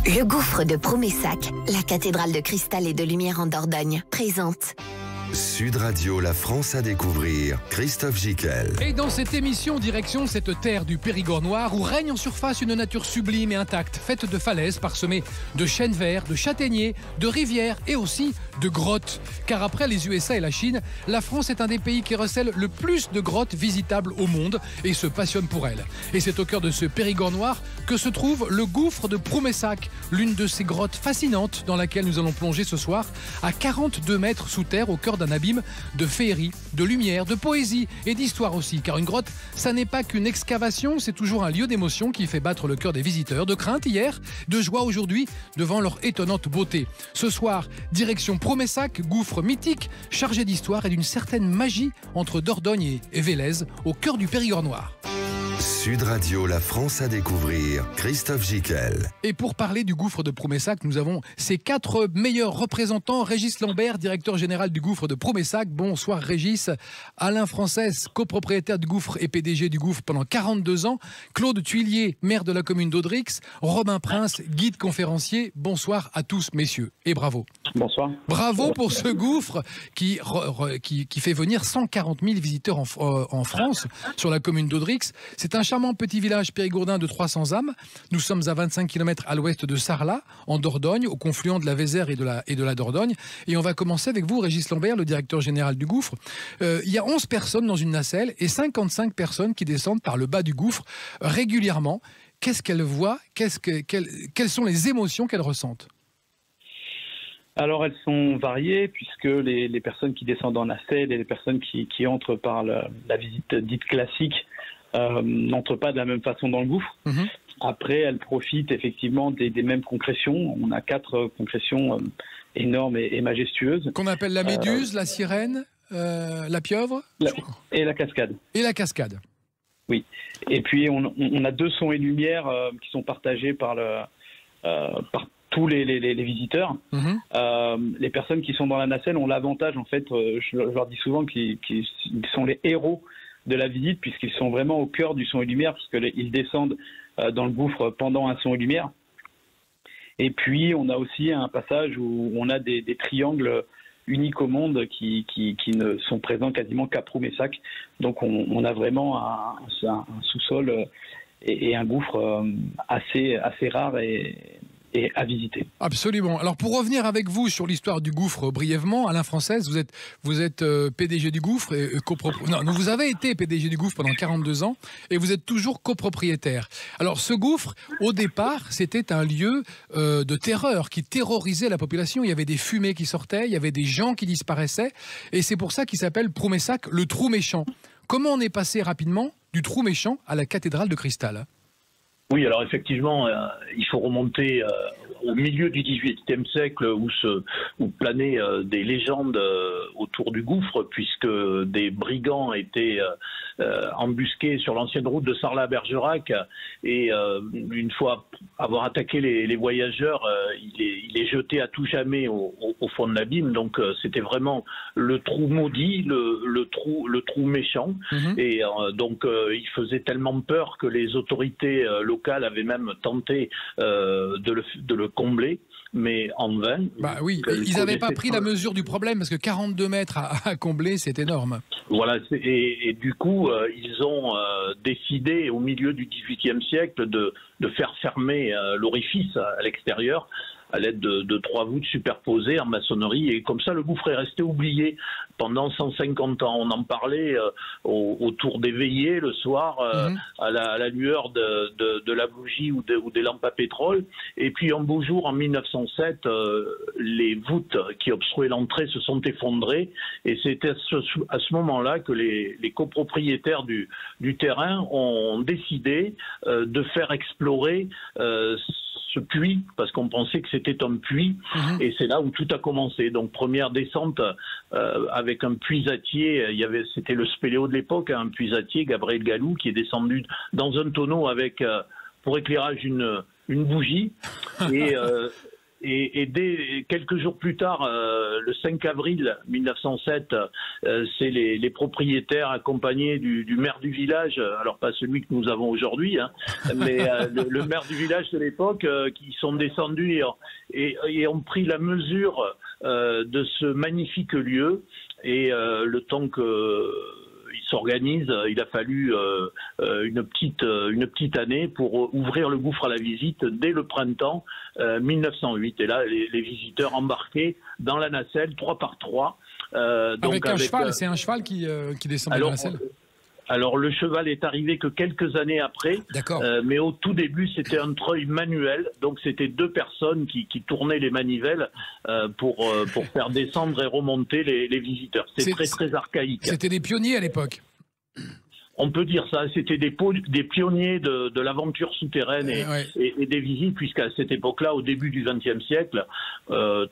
Le gouffre de Promessac, la cathédrale de cristal et de lumière en Dordogne, présente. Sud Radio, la France à découvrir, Christophe Gicquel. Et dans cette émission, direction cette terre du Périgord noir où règne en surface une nature sublime et intacte, faite de falaises parsemées de chênes verts, de châtaigniers, de rivières et aussi de grottes. Car après les USA et la Chine, la France est un des pays qui recèle le plus de grottes visitables au monde et se passionne pour elles. Et c'est au cœur de ce Périgord noir que se trouve le gouffre de Promessac, l'une de ces grottes fascinantes dans laquelle nous allons plonger ce soir à 42 mètres sous terre au cœur d'un abîme de féerie, de lumière, de poésie et d'histoire aussi. Car une grotte, ça n'est pas qu'une excavation, c'est toujours un lieu d'émotion qui fait battre le cœur des visiteurs, de crainte hier, de joie aujourd'hui, devant leur étonnante beauté. Ce soir, direction Promessac, gouffre mythique, chargé d'histoire et d'une certaine magie entre Dordogne et Vélez, au cœur du Périgord noir. Sud Radio, la France à découvrir, Christophe Gicquel. Et pour parler du gouffre de Promessac, nous avons ses 4 meilleurs représentants. Régis Lambert, directeur général du gouffre de Promessac. Bonsoir Régis. Alain Frances, copropriétaire du gouffre et PDG du gouffre pendant 42 ans. Claude Tuillier, maire de la commune d'Audrix. Robin Prince, guide conférencier. Bonsoir à tous messieurs et bravo. Bonsoir. Bravo pour ce gouffre qui fait venir 140 000 visiteurs en France sur la commune d'Audrix. C'est un charmant petit village périgourdin de 300 âmes. Nous sommes à 25 km à l'ouest de Sarlat, en Dordogne, au confluent de la Vézère et de la Dordogne. Et on va commencer avec vous, Régis Lambert, le directeur général du gouffre. Il y a 11 personnes dans une nacelle et 55 personnes qui descendent par le bas du gouffre régulièrement. Qu'est-ce qu'elles voient? Quelles sont les émotions qu'elles ressentent? Alors elles sont variées puisque les personnes qui descendent en nacelle et les personnes qui entrent par la visite dite classique n'entrent pas de la même façon dans le gouffre. Mmh. Après, elles profitent effectivement des mêmes concrétions. On a 4 concrétions énormes et majestueuses. Qu'on appelle la méduse, la sirène, la pieuvre et la cascade. Et la cascade. Oui. Et puis on a 2 sons et lumières qui sont partagés par tous les visiteurs. Mmh. Les personnes qui sont dans la nacelle ont l'avantage, en fait, je leur dis souvent qu'ils sont les héros de la visite, puisqu'ils sont vraiment au cœur du son et lumière, puisqu'ils descendent dans le gouffre pendant un son et lumière. Et puis, on a aussi un passage où on a des triangles uniques au monde qui ne sont présents quasiment qu'à Promessac. Donc, on a vraiment un sous-sol et un gouffre assez rare et à visiter. Absolument. Alors pour revenir avec vous sur l'histoire du gouffre brièvement, Alain Frances, vous êtes PDG du gouffre et non, vous avez été PDG du gouffre pendant 42 ans et vous êtes toujours copropriétaire. Alors ce gouffre, au départ, c'était un lieu de terreur qui terrorisait la population. Il y avait des fumées qui sortaient, il y avait des gens qui disparaissaient et c'est pour ça qu'il s'appelle Promessac le trou méchant. Comment on est passé rapidement du trou méchant à la cathédrale de cristal? Oui, alors effectivement, il faut remonter au milieu du XVIIIe siècle où planaient des légendes autour du gouffre, puisque des brigands étaient embusqués sur l'ancienne route de Sarlat à Bergerac et une fois avoir attaqué les voyageurs, il est jeté à tout jamais au fond de l'abîme. Donc c'était vraiment le trou maudit, le trou méchant. Mmh. Et donc il faisait tellement peur que les autorités locales avaient même tenté de le combler, mais en vain. Bah oui, ils n'avaient pas pris la mesure du problème, parce que 42 mètres à combler, c'est énorme. Voilà, et du coup, ils ont décidé, au milieu du XVIIIe siècle, de faire fermer l'orifice à l'extérieur, à l'aide de 3 voûtes superposées en maçonnerie, et comme ça le gouffre est resté oublié pendant 150 ans. On en parlait autour des veillées le soir, à la lueur de la bougie ou des lampes à pétrole, et puis un beau jour en 1907, les voûtes qui obstruaient l'entrée se sont effondrées, et c'était à ce moment-là que les copropriétaires du terrain ont décidé de faire explorer ce puits, parce qu'on pensait que c'était un puits, et c'est là où tout a commencé. Donc première descente avec un puisatier, c'était le spéléo de l'époque, un puisatier, Gabriel Gallou, qui est descendu dans un tonneau avec pour éclairage une bougie, Et dès quelques jours plus tard, le 5 avril 1907, c'est les propriétaires accompagnés du maire du village, alors pas celui que nous avons aujourd'hui, hein, mais le maire du village de l'époque, qui sont descendus et ont pris la mesure de ce magnifique lieu. Et le temps que s'organise, il a fallu une petite année pour ouvrir le gouffre à la visite dès le printemps 1908. Et là, les visiteurs embarqués dans la nacelle 3 par 3. Avec un cheval, c'est un cheval qui descend dans la nacelle. Alors le cheval est arrivé que quelques années après, mais au tout début c'était un treuil manuel, donc c'était 2 personnes qui tournaient les manivelles pour faire descendre et remonter les visiteurs. C'est très archaïque. C'était des pionniers à l'époque. On peut dire ça, c'était des pionniers de l'aventure souterraine et des visites, puisqu'à cette époque-là, au début du XXe siècle,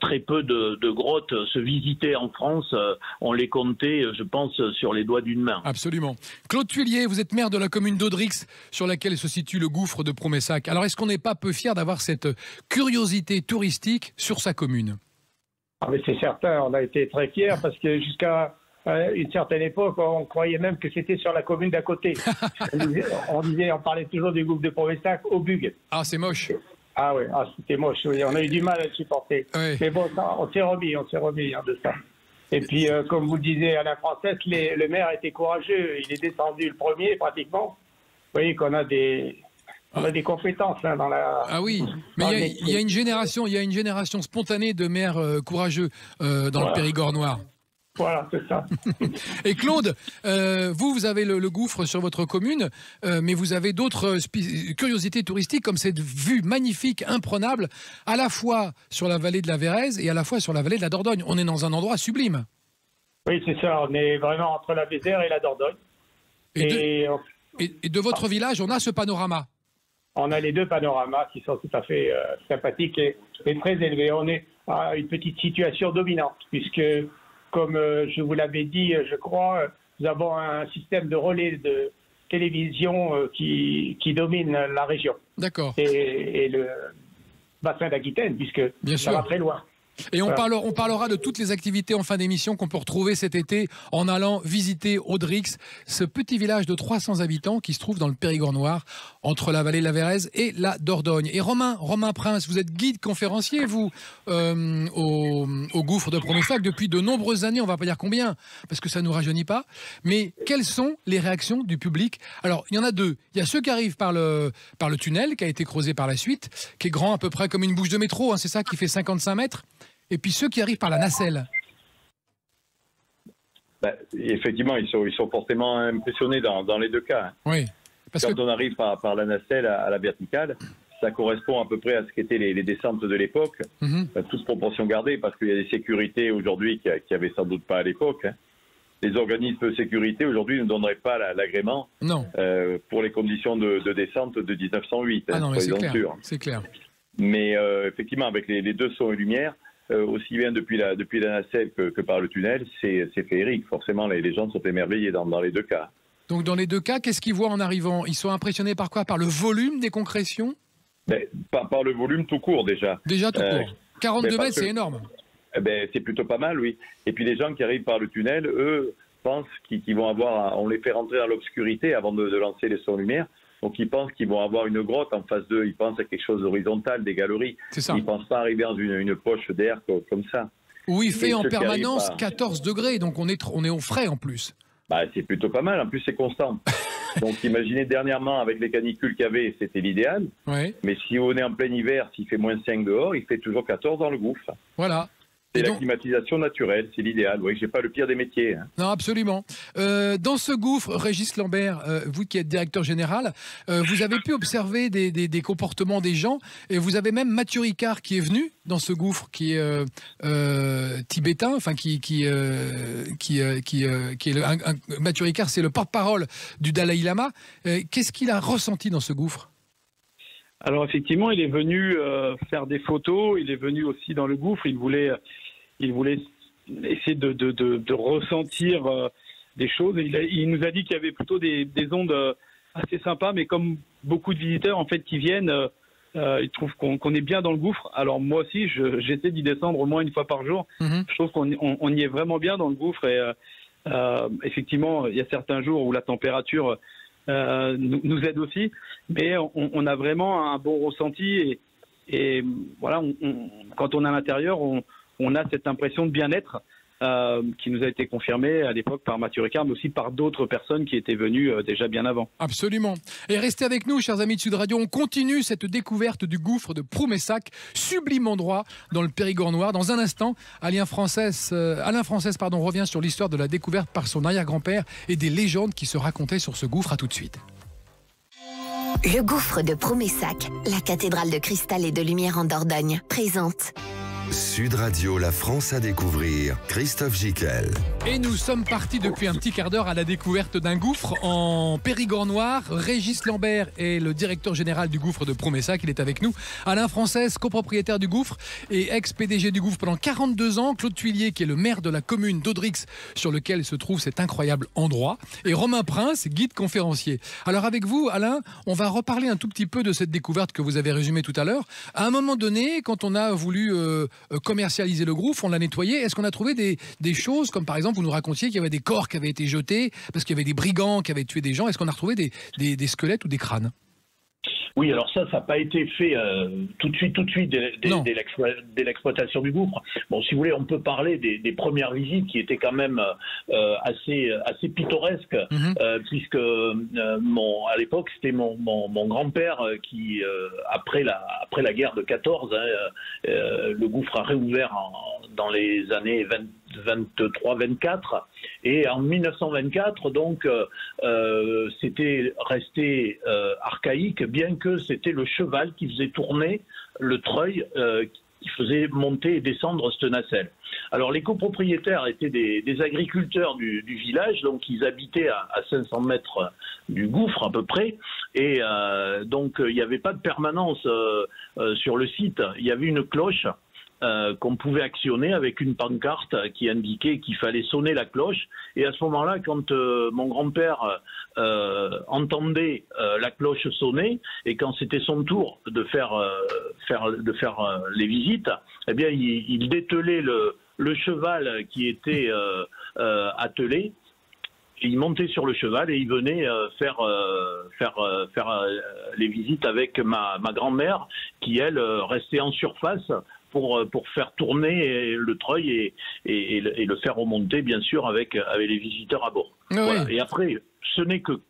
très peu de grottes se visitaient en France. On les comptait, je pense, sur les doigts d'une main. Absolument. Claude Thuillier, vous êtes maire de la commune d'Audrix, sur laquelle se situe le gouffre de Promessac. Alors, est-ce qu'on n'est pas peu fier d'avoir cette curiosité touristique sur sa commune? Mais c'est certain, on a été très fiers, parce que jusqu'à une certaine époque, on croyait même que c'était sur la commune d'à côté. on parlait toujours du gouffre de Promessac au Bug. Ah, c'est moche. Ah oui, c'était moche. Oui. On a eu du mal à le supporter. Oui. Mais bon, on s'est remis de ça. Et puis, comme vous le disiez à la française, le maire était courageux. Il est descendu le premier, pratiquement. Vous voyez qu'on a des compétences dans la... Ah oui, mais il y a une génération spontanée de maires courageux dans le Périgord noir. Voilà, c'est ça. Et Claude, vous avez le gouffre sur votre commune, mais vous avez d'autres curiosités touristiques, comme cette vue magnifique, imprenable, à la fois sur la vallée de la Vérèze et à la fois sur la vallée de la Dordogne. On est dans un endroit sublime. Oui, c'est ça. On est vraiment entre la Vézère et la Dordogne. Et de votre village, on a ce panorama. On a les 2 panoramas qui sont tout à fait sympathiques et très élevés. On est à une petite situation dominante, puisque... Comme je vous l'avais dit, je crois, nous avons un système de relais de télévision qui domine la région. D'accord. Et le bassin d'Aquitaine, puisque ça va très loin. Et on parlera de toutes les activités en fin d'émission qu'on peut retrouver cet été en allant visiter Audrix, ce petit village de 300 habitants qui se trouve dans le Périgord noir, entre la vallée de la Vérèze et la Dordogne. Et Romain Prince, vous êtes guide conférencier, vous, au gouffre de Promessac depuis de nombreuses années, on ne va pas dire combien, parce que ça ne nous rajeunit pas. Mais quelles sont les réactions du public? Alors, il y en a 2. Il y a ceux qui arrivent par le tunnel, qui a été creusé par la suite, qui est grand à peu près comme une bouche de métro, hein, c'est ça, qui fait 55 mètres. Et puis ceux qui arrivent par la nacelle. Effectivement, ils sont forcément impressionnés dans les 2 cas. Hein. Oui. Quand on arrive par la nacelle à la verticale, ça correspond à peu près à ce qu'étaient les descentes de l'époque, toute proportion gardée, parce qu'il y a des sécurités aujourd'hui qu'il n'y avait sans doute pas à l'époque. Hein. Les organismes de sécurité aujourd'hui ne donneraient pas l'agrément pour les conditions de descente de 1908. Ah non, mais c'est clair. Mais effectivement, avec les 2 sons et lumière, aussi bien depuis la nacelle que par le tunnel, c'est féerique. Forcément, les gens sont émerveillés dans les 2 cas. Donc dans les 2 cas, qu'est-ce qu'ils voient en arrivant? Ils sont impressionnés par quoi? Par le volume des concrétions? Par le volume tout court déjà. Déjà tout court. 42 mètres, c'est énorme. C'est plutôt pas mal, oui. Et puis les gens qui arrivent par le tunnel, eux, pensent qu'ils vont avoir... On les fait rentrer dans l'obscurité avant de lancer les sons-lumière. Donc ils pensent qu'ils vont avoir une grotte en face d'eux, ils pensent à quelque chose d'horizontal, des galeries. Ils ne pensent pas arriver dans une poche d'air comme ça. Où il fait en permanence 14 degrés, donc on est au frais en plus. C'est plutôt pas mal, en plus c'est constant. Donc imaginez dernièrement avec les canicules qu'il y avait, c'était l'idéal. Ouais. Mais si on est en plein hiver, s'il fait moins 5 dehors, il fait toujours 14 dans le gouffre. Voilà. C'est la climatisation naturelle, c'est l'idéal. Oui, j'ai pas le pire des métiers. Hein. Non, absolument. Dans ce gouffre, Régis Lambert, vous qui êtes directeur général, vous avez pu observer des comportements des gens, et vous avez même Mathieu Ricard qui est venu dans ce gouffre, qui est tibétain, enfin Mathieu Ricard, c'est le porte-parole du Dalai Lama. Qu'est-ce qu'il a ressenti dans ce gouffre? Alors effectivement, il est venu faire des photos, il est venu aussi dans le gouffre, il voulait essayer de ressentir des choses. Il nous a dit qu'il y avait plutôt des ondes assez sympas, mais comme beaucoup de visiteurs en fait qui viennent, ils trouvent qu'on est bien dans le gouffre. Alors moi aussi, j'essaie d'y descendre au moins une fois par jour. Je trouve qu'on y est vraiment bien dans le gouffre. Et effectivement, il y a certains jours où la température nous aide aussi. Mais on a vraiment un bon ressenti. Et voilà, quand on est à l'intérieur, on a cette impression de bien-être. Qui nous a été confirmé à l'époque par Mathieu Ricard, mais aussi par d'autres personnes qui étaient venues déjà bien avant. Absolument. Et restez avec nous, chers amis de Sud Radio. On continue cette découverte du gouffre de Ploumessac, sublime endroit dans le Périgord noir. Dans un instant, Alain Frances revient sur l'histoire de la découverte par son arrière-grand-père et des légendes qui se racontaient sur ce gouffre. À tout de suite. Le gouffre de Ploumessac, la cathédrale de cristal et de lumière en Dordogne, présente. Sud Radio, la France à découvrir, Christophe Gickel. Et nous sommes partis depuis un petit quart d'heure à la découverte d'un gouffre en Périgord noir. Régis Lambert est le directeur général du gouffre de Ploumessac, il est avec nous. Alain Frances, copropriétaire du gouffre et ex-PDG du gouffre pendant 42 ans. Claude Thuillier, qui est le maire de la commune d'Audrix, sur lequel se trouve cet incroyable endroit. Et Romain Prince, guide conférencier. Alors avec vous, Alain, on va reparler un tout petit peu de cette découverte que vous avez résumée tout à l'heure. À un moment donné, quand on a voulu commercialiser le gouffre, on l'a nettoyé. Est-ce qu'on a trouvé des choses, comme par exemple, vous nous racontiez qu'il y avait des corps qui avaient été jetés, parce qu'il y avait des brigands qui avaient tué des gens. Est-ce qu'on a retrouvé des squelettes ou des crânes ? Oui, alors ça n'a pas été fait tout de suite dès l'exploitation du gouffre. Bon, si vous voulez, on peut parler des premières visites qui étaient quand même assez pittoresques, puisque à l'époque, c'était mon grand-père qui, après la guerre de 14, le gouffre a réouvert dans les années 23-24, et en 1924, donc, c'était resté archaïque, bien que c'était le cheval qui faisait tourner le treuil qui faisait monter et descendre cette nacelle. Alors les copropriétaires étaient des agriculteurs du village, donc ils habitaient à 500 mètres du gouffre à peu près, et donc il n'y avait pas de permanence sur le site. Il y avait une cloche qu'on pouvait actionner avec une pancarte qui indiquait qu'il fallait sonner la cloche. Et à ce moment-là, quand mon grand-père entendait la cloche sonner, et quand c'était son tour de faire les visites, eh bien, il dételait le cheval qui était attelé. Et il montait sur le cheval et il venait faire les visites avec ma grand-mère, qui elle restait en surface pour faire tourner le treuil et le faire remonter, bien sûr, avec les visiteurs à bord. Oui. Voilà. Et après, ce n'est que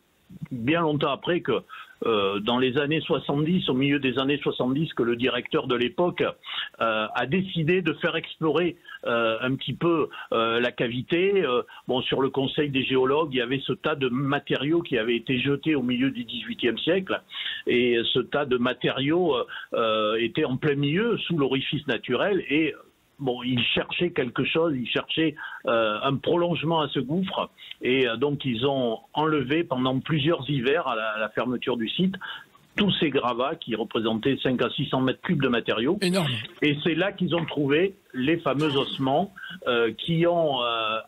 bien longtemps après que dans les années 70, au milieu des années 70, que le directeur de l'époque a décidé de faire explorer un petit peu la cavité. Sur le conseil des géologues, il y avait ce tas de matériaux qui avaient été jetés au milieu du XVIIIe siècle, et ce tas de matériaux était en plein milieu, sous l'orifice naturel, et ils cherchaient quelque chose, ils cherchaient un prolongement à ce gouffre, et donc ils ont enlevé pendant plusieurs hivers, à la fermeture du site, tous ces gravats qui représentaient 5 à 600 mètres cubes de matériaux. Énorme. Et c'est là qu'ils ont trouvé les fameux ossements qui ont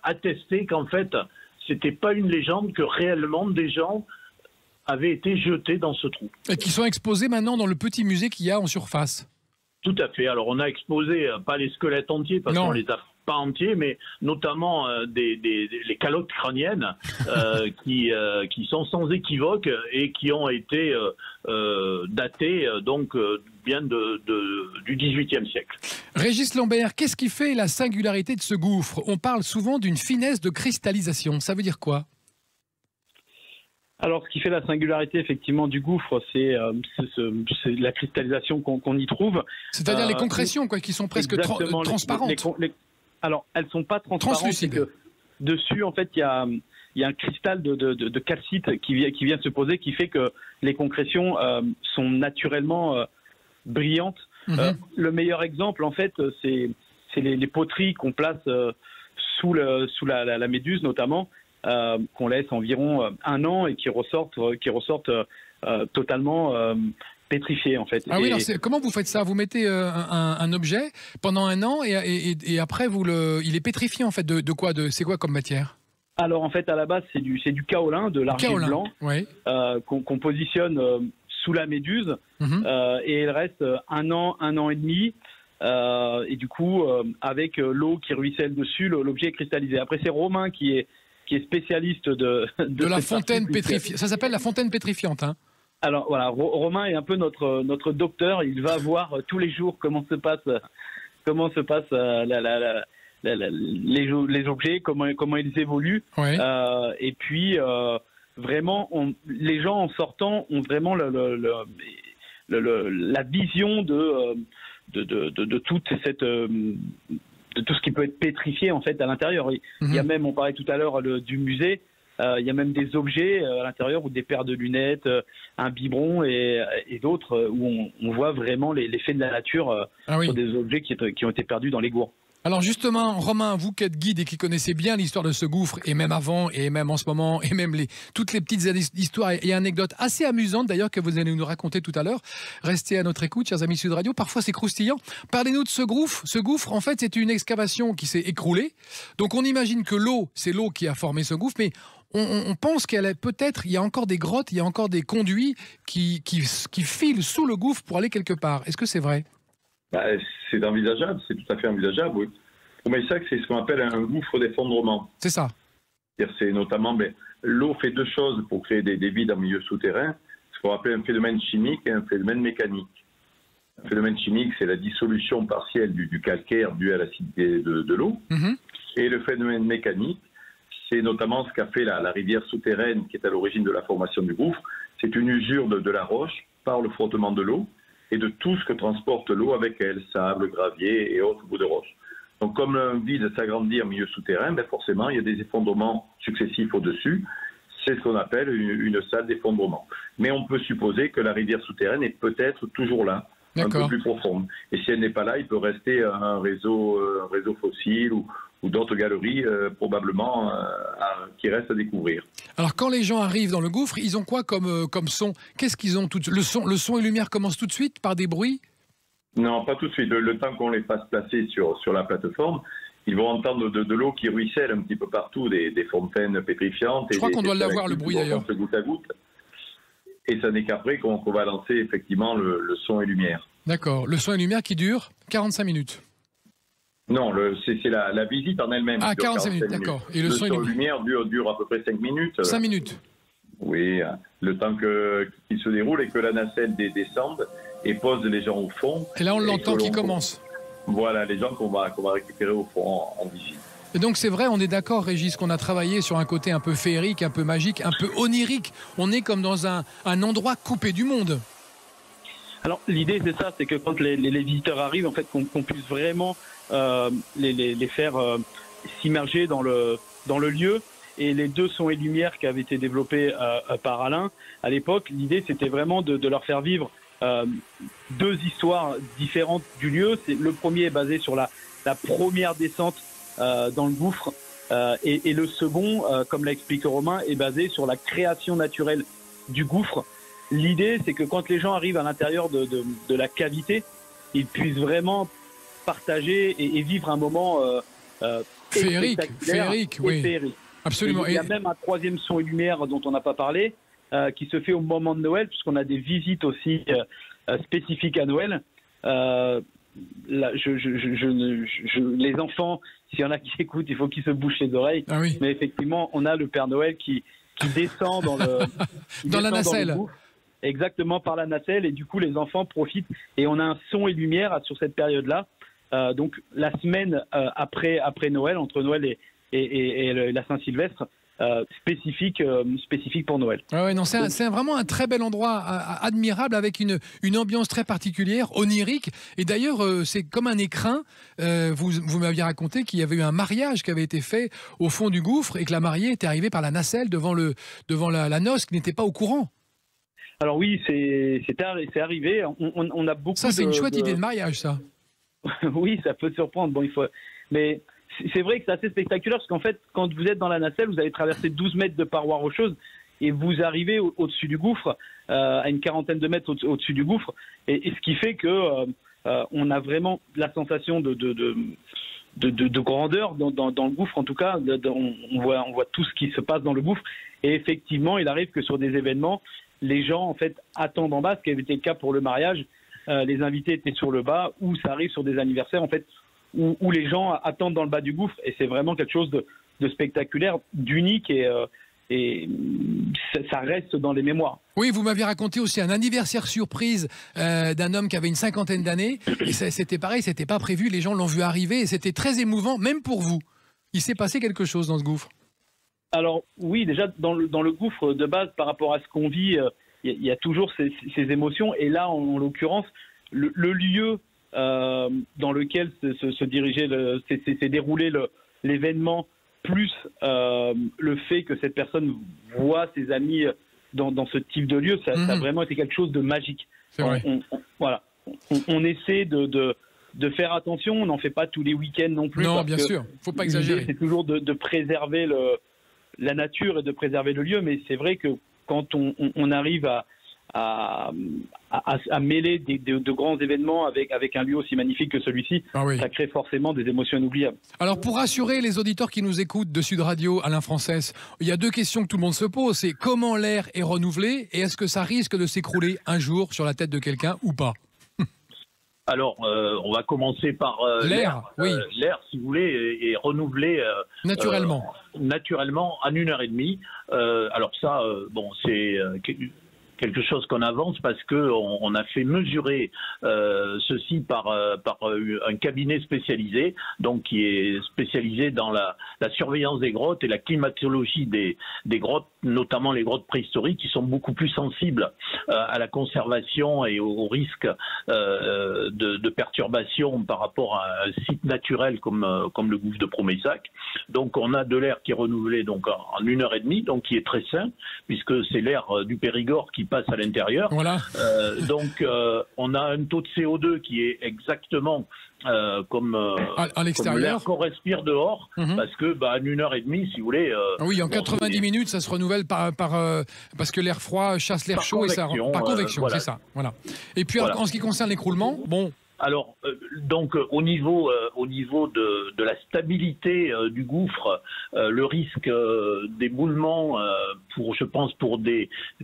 attesté qu'en fait, c'était pas une légende, que réellement des gens avaient été jetés dans ce trou. Et qui sont exposés maintenant dans le petit musée qu'il y a en surface. Tout à fait. Alors on a exposé pas les squelettes entiers parce qu'on les a pas entiers, mais notamment les calottes crâniennes qui sont sans équivoque et qui ont été datées bien du XVIIIe siècle. Régis Lambert, qu'est-ce qui fait la singularité de ce gouffre ? On parle souvent d'une finesse de cristallisation. Ça veut dire quoi ? Alors, ce qui fait la singularité, effectivement, du gouffre, c'est la cristallisation qu'on y trouve. C'est-à-dire les concrétions, qui sont presque transparentes. Alors, elles ne sont pas transparentes. Translucides. Que dessus, en fait, il y a un cristal de calcite qui vient se poser, qui fait que les concrétions sont naturellement brillantes. Le meilleur exemple, en fait, c'est les poteries qu'on place sous la méduse, notamment, qu'on laisse environ 1 an et qui ressortent totalement pétrifiés, en fait. Ah oui, alors comment vous faites ça ? Vous mettez un objet pendant 1 an et après il est pétrifié, en fait. De quoi ? C'est quoi comme matière ? Alors en fait, à la base, c'est du kaolin, de l'argile blanc, oui. qu'on positionne sous la méduse, et elle reste un an et demi. Et du coup, avec l'eau qui ruisselle dessus, l'objet est cristallisé. Après, c'est Romain qui est spécialiste de la fontaine pétrifiante. Ça s'appelle la fontaine pétrifiante, hein. Alors voilà, Romain est un peu notre docteur. Il va voir tous les jours comment se passe les objets, comment ils évoluent. Ouais. Et puis vraiment, les gens en sortant ont vraiment la vision de toute cette de tout ce qui peut être pétrifié en fait à l'intérieur. Il y a même, on parlait tout à l'heure du musée. Il y a même des objets à l'intérieur, ou des paires de lunettes, un biberon et d'autres, où on voit vraiment l'effet de la nature sur des objets qui ont été perdus dans les gourds. Alors justement, Romain, vous qui êtes guide et qui connaissez bien l'histoire de ce gouffre, et même avant, et même en ce moment, et même toutes les petites histoires et anecdotes assez amusantes d'ailleurs que vous allez nous raconter tout à l'heure. Restez à notre écoute, chers amis Sud Radio. Parfois c'est croustillant. Parlez-nous de ce gouffre. Ce gouffre, en fait, c'est une excavation qui s'est écroulée. Donc on imagine que c'est l'eau qui a formé ce gouffre, mais on pense qu'il y a encore des grottes, il y a encore des conduits qui filent sous le gouffre pour aller quelque part. Est-ce que c'est vrai ? C'est envisageable, c'est tout à fait envisageable, oui. Mais ça, c'est ce qu'on appelle un gouffre d'effondrement. C'est ça. C'est notamment, l'eau fait deux choses pour créer des vides en milieu souterrain, ce qu'on appelle un phénomène chimique et un phénomène mécanique. Un phénomène chimique, c'est la dissolution partielle du calcaire dû à l'acidité de l'eau. Et le phénomène mécanique, c'est notamment ce qu'a fait la rivière souterraine qui est à l'origine de la formation du gouffre. C'est une usure de la roche par le frottement de l'eau et de tout ce que transporte l'eau avec elle, sable, gravier et autres bouts de roche. Donc comme un vide s'agrandit en milieu souterrain, forcément il y a des effondrements successifs au-dessus. C'est ce qu'on appelle une salle d'effondrement. Mais on peut supposer que la rivière souterraine est peut-être toujours là, un peu plus profonde. Et si elle n'est pas là, il peut rester un réseau fossile ou d'autres galeries probablement qui restent à découvrir. Alors quand les gens arrivent dans le gouffre, ils ont quoi comme son ? Qu'est-ce qu'ils ont le son et lumière commence tout de suite par des bruits ? Non, pas tout de suite. Le temps qu'on les fasse placer sur la plateforme, ils vont entendre de l'eau qui ruisselle un petit peu partout, des fontaines pétrifiantes. Je crois qu'on doit l'avoir, le bruit d'ailleurs. Goutte à goutte. Et ça n'est qu'après qu'on va lancer effectivement le son et lumière. D'accord. Le son et lumière qui dure 45 minutes. Non, c'est la visite en elle-même. Ah, 45 minutes, d'accord. Et le son et lumière dure à peu près 5 minutes. 5 minutes. Oui, le temps qu'il se déroule et que la nacelle descende et pose les gens au fond. Et là, on l'entend qui commence. Voilà, les gens qu'on va récupérer au fond en visite. Et donc c'est vrai, on est d'accord, Régis, qu'on a travaillé sur un côté un peu féerique, un peu magique, un peu onirique. On est comme dans un endroit coupé du monde. Alors l'idée c'est ça, c'est que quand les visiteurs arrivent, en fait, qu'on puisse vraiment les faire s'immerger dans le lieu. Et les deux sons et lumières qui avaient été développés par Alain à l'époque, l'idée c'était vraiment de leur faire vivre deux histoires différentes du lieu. Le premier est basé sur la première descente dans le gouffre, et le second, comme l'a expliqué Romain, est basé sur la création naturelle du gouffre. L'idée, c'est que quand les gens arrivent à l'intérieur de la cavité, ils puissent vraiment partager et vivre un moment féerique, oui. Féerique. Absolument. Il y a même un troisième son et lumière dont on n'a pas parlé, qui se fait au moment de Noël, puisqu'on a des visites aussi spécifiques à Noël. Là, les enfants, s'il y en a qui écoutent, il faut qu'ils se bouchent les oreilles. Ah oui. Mais effectivement, on a le Père Noël qui descend dans la nacelle. Exactement, par la nacelle, et du coup les enfants profitent, et on a un son et lumière sur cette période-là. Donc la semaine après Noël, entre Noël et la Saint-Sylvestre, spécifique pour Noël. Ouais, non, c'est vraiment un très bel endroit, admirable, avec une ambiance très particulière, onirique. Et d'ailleurs, c'est comme un écrin. Vous m'aviez raconté qu'il y avait eu un mariage qui avait été fait au fond du gouffre, et que la mariée était arrivée par la nacelle devant la noce, qui n'était pas au courant. Alors oui, c'est arrivé. On a beaucoup. Ça, c'est une chouette idée de mariage, ça. Oui, ça peut surprendre. Bon, mais c'est vrai que c'est assez spectaculaire, parce qu'en fait, quand vous êtes dans la nacelle, vous allez traverser 12 mètres de parois rocheuses et vous arrivez au-dessus du gouffre, à une quarantaine de mètres au-dessus du gouffre, et ce qui fait que on a vraiment la sensation de grandeur dans le gouffre. En tout cas, on voit tout ce qui se passe dans le gouffre, et effectivement, il arrive que sur des événements, les gens en fait attendent en bas, ce qui avait été le cas pour le mariage. Les invités étaient sur le bas, ou ça arrive sur des anniversaires en fait où les gens attendent dans le bas du gouffre, et c'est vraiment quelque chose de spectaculaire, d'unique, et ça reste dans les mémoires. Oui, vous m'aviez raconté aussi un anniversaire surprise d'un homme qui avait une 50aine d'années, et c'était pareil, c'était pas prévu, les gens l'ont vu arriver, et c'était très émouvant, même pour vous. Il s'est passé quelque chose dans ce gouffre? Alors oui, déjà dans le gouffre de base, par rapport à ce qu'on vit, il y a toujours ces émotions, et là en l'occurrence, le lieu dans lequel s'est déroulé l'événement, plus le fait que cette personne voit ses amis dans ce type de lieu, ça a vraiment été quelque chose de magique. C'est vrai. On essaie de faire attention, on n'en fait pas tous les week-ends non plus. Non, bien sûr, il ne faut pas exagérer. C'est toujours de préserver la nature et de préserver le lieu, mais c'est vrai que quand on arrive à mêler de grands événements avec un lieu aussi magnifique que celui-ci, ça crée forcément des émotions inoubliables. Alors pour rassurer les auditeurs qui nous écoutent de Sud Radio, Alain Frances, il y a deux questions que tout le monde se pose, c'est comment l'air est renouvelé et est-ce que ça risque de s'écrouler un jour sur la tête de quelqu'un ou pas? Alors, on va commencer par l'air. Oui. L'air, si vous voulez, est renouvelé naturellement en 1h30. Alors ça, c'est quelque chose qu'on avance parce qu'on a fait mesurer ceci par un cabinet spécialisé, donc qui est spécialisé dans la surveillance des grottes et la climatologie des grottes, notamment les grottes préhistoriques, qui sont beaucoup plus sensibles à la conservation et au risque de perturbation par rapport à un site naturel comme le gouffre de Promessac. Donc on a de l'air qui est renouvelé donc en 1h30, donc qui est très sain, puisque c'est l'air du Périgord qui passe à l'intérieur. Voilà. Donc on a un taux de CO2 qui est exactement comme l'air qu'on respire dehors, parce que en 1h30, si vous voulez... oui, en 90 minutes, ça se renouvelle parce que l'air froid chasse l'air chaud, et ça par convection, voilà. C'est ça. Voilà. Et puis en ce qui concerne l'écroulement, alors, donc, au niveau de la stabilité du gouffre, le risque d'éboulement, je pense, pour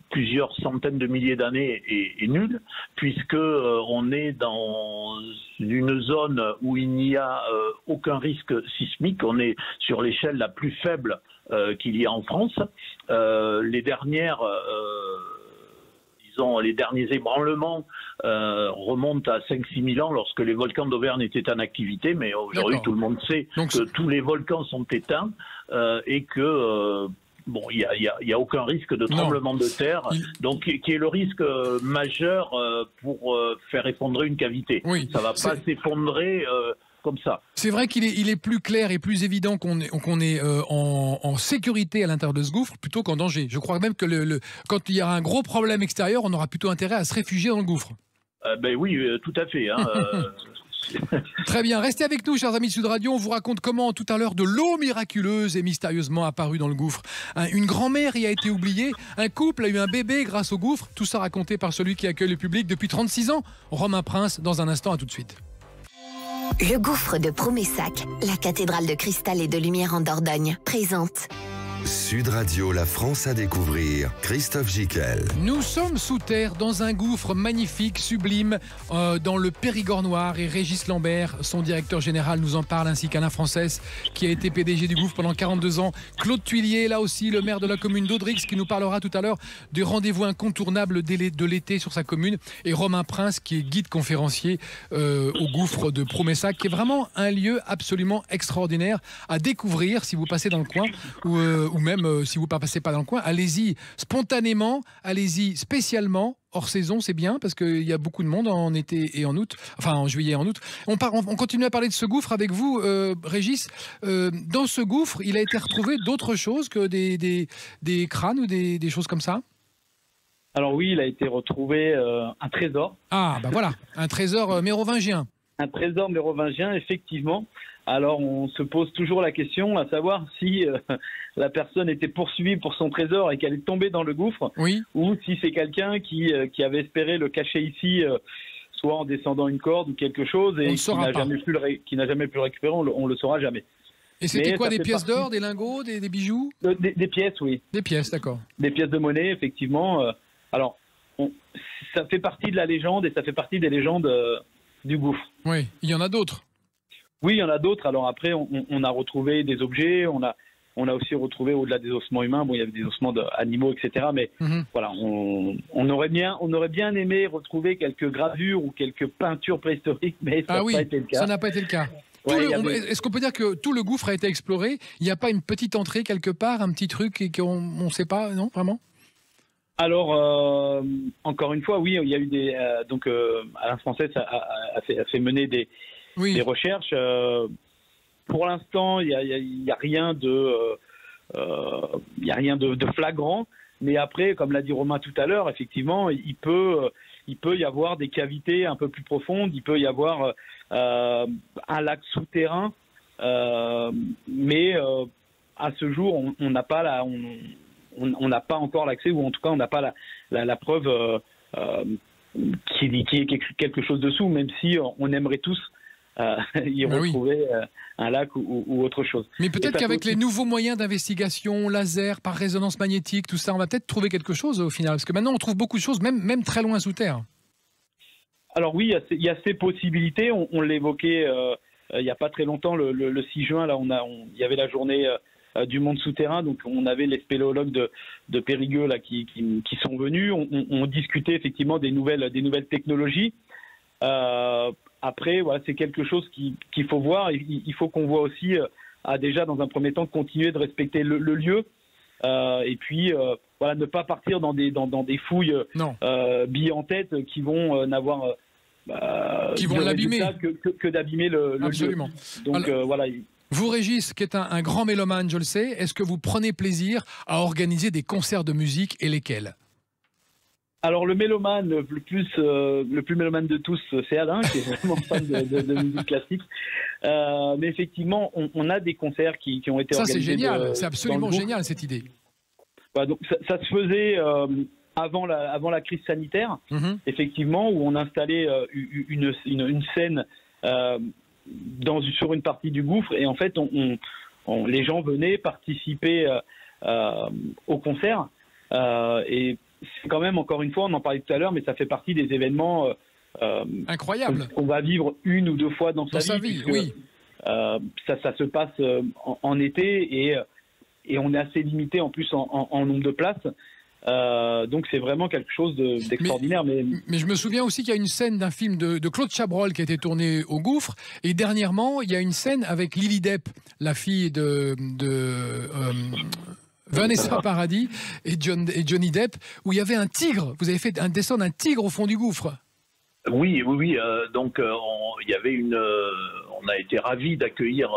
plusieurs centaines de milliers d'années est nul, puisque on est dans une zone où il n'y a aucun risque sismique. On est sur l'échelle la plus faible qu'il y a en France. Les derniers ébranlements remontent à 5-6 000 ans lorsque les volcans d'Auvergne étaient en activité, mais aujourd'hui tout le monde sait que tous les volcans sont éteints et que il y a aucun risque de tremblement de terre, donc qui est le risque majeur pour faire effondrer une cavité. Oui, ça ne va pas s'effondrer comme ça. C'est vrai qu'il est plus clair et plus évident qu'on est en sécurité à l'intérieur de ce gouffre plutôt qu'en danger. Je crois même que quand il y a un gros problème extérieur, on aura plutôt intérêt à se réfugier dans le gouffre. Oui, tout à fait. Très bien, restez avec nous, chers amis de Sud Radio. On vous raconte comment tout à l'heure de l'eau miraculeuse est mystérieusement apparue dans le gouffre. Une grand-mère y a été oubliée, un couple a eu un bébé grâce au gouffre. Tout ça raconté par celui qui accueille le public depuis 36 ans, Romain Prince. Dans un instant, à tout de suite. Le gouffre de Promessac, la cathédrale de cristal et de lumière en Dordogne, présente Sud Radio, la France à découvrir, Christophe Gicquel. Nous sommes sous terre dans un gouffre magnifique, sublime, dans le Périgord noir, et Régis Lambert, son directeur général, nous en parle, ainsi qu'Alain Frances, qui a été PDG du gouffre pendant 42 ans. Claude Tuillier, là aussi, le maire de la commune d'Audrix, qui nous parlera tout à l'heure du rendez-vous incontournable de l'été sur sa commune, et Romain Prince, qui est guide conférencier au gouffre de Promessac, qui est vraiment un lieu absolument extraordinaire à découvrir si vous passez dans le coin, ou même si vous ne passez pas dans le coin, allez-y spontanément, allez-y spécialement. Hors saison, c'est bien parce qu'il y a beaucoup de monde en été et en août, enfin en juillet et en août. On continue à parler de ce gouffre avec vous, Régis. Dans ce gouffre, il a été retrouvé d'autres choses que des crânes ou des choses comme ça? Alors oui, il a été retrouvé un trésor. Ah, voilà, un trésor mérovingien. Un trésor mérovingien, effectivement. Alors on se pose toujours la question à savoir si la personne était poursuivie pour son trésor et qu'elle est tombée dans le gouffre, ou si c'est quelqu'un qui avait espéré le cacher ici, soit en descendant une corde ou quelque chose, et qui n'a jamais pu le récupérer, on le saura jamais. Et c'était quoi, des pièces d'or, des lingots, des bijoux? Des pièces, oui. Des pièces, d'accord. Des pièces de monnaie, effectivement. Alors, ça fait partie de la légende et ça fait partie des légendes du gouffre. Oui, il y en a d'autres. Oui, il y en a d'autres. Alors après, on a retrouvé des objets, on a aussi retrouvé au-delà des ossements humains, bon, il y avait des ossements d'animaux, etc. Mais voilà, on aurait bien aimé retrouver quelques gravures ou quelques peintures préhistoriques, mais ça n'a pas été le cas. Ça n'a pas été le cas. Est-ce qu'on peut dire que tout le gouffre a été exploré? Il n'y a pas une petite entrée quelque part, un petit truc et qu'on ne sait pas, non, vraiment? Alors, encore une fois, oui, il y a eu des... donc, Alain Français a fait mener des recherches. Pour l'instant, il n'y a rien de flagrant. Mais après, comme l'a dit Romain tout à l'heure, effectivement, il peut y avoir des cavités un peu plus profondes. Il peut y avoir un lac souterrain. Mais à ce jour, on n'a pas on n'a pas encore l'accès, ou en tout cas on n'a pas la preuve qu'il y ait quelque chose dessous, même si on aimerait tous y retrouver un lac ou autre chose. Mais peut-être qu'avec les nouveaux moyens d'investigation, laser, par résonance magnétique, tout ça, on va peut-être trouver quelque chose au final, parce que maintenant on trouve beaucoup de choses, même très loin sous terre. Alors oui, il y a ces possibilités, on l'évoquait il n'y a pas très longtemps, le 6 juin, là, il y avait la journée du monde souterrain, donc on avait les spéléologues de Périgueux là, qui sont venus, on discutait effectivement des nouvelles technologies. Après, voilà, c'est quelque chose qu'il faut voir. Il faut qu'on voit aussi, déjà dans un premier temps, continuer de respecter le lieu, et puis voilà, ne pas partir dans des fouilles billes en tête qui vont n'avoir qui vont l'abîmer que d'abîmer le lieu. Donc alors, voilà. Vous, Régis, qui est un grand mélomane, je le sais, est-ce que vous prenez plaisir à organiser des concerts de musique, et lesquels? Alors le mélomane le plus mélomane de tous, c'est Alain, qui est vraiment fan de musique classique. Mais effectivement, on a des concerts qui ont été organisés. Ça, c'est génial, c'est absolument génial cette idée. Bah, donc, ça se faisait avant la crise sanitaire, effectivement, où on installait une scène sur une partie du gouffre, et en fait, les gens venaient participer au concert. Et c'est quand même, encore une fois, on en parlait tout à l'heure, mais ça fait partie des événements incroyables qu'on va vivre une ou deux fois dans sa vie. Oui. Ça se passe en été, et on est assez limité en plus en nombre de places. Donc c'est vraiment quelque chose d'extraordinaire. Mais je me souviens aussi qu'il y a une scène d'un film de Claude Chabrol qui a été tourné au gouffre, et dernièrement il y a une scène avec Lily Depp, la fille de Vanessa Paradis et Johnny Depp, où il y avait un tigre. Vous avez fait descendre un tigre au fond du gouffre. Oui. Donc il y avait on a été ravis d'accueillir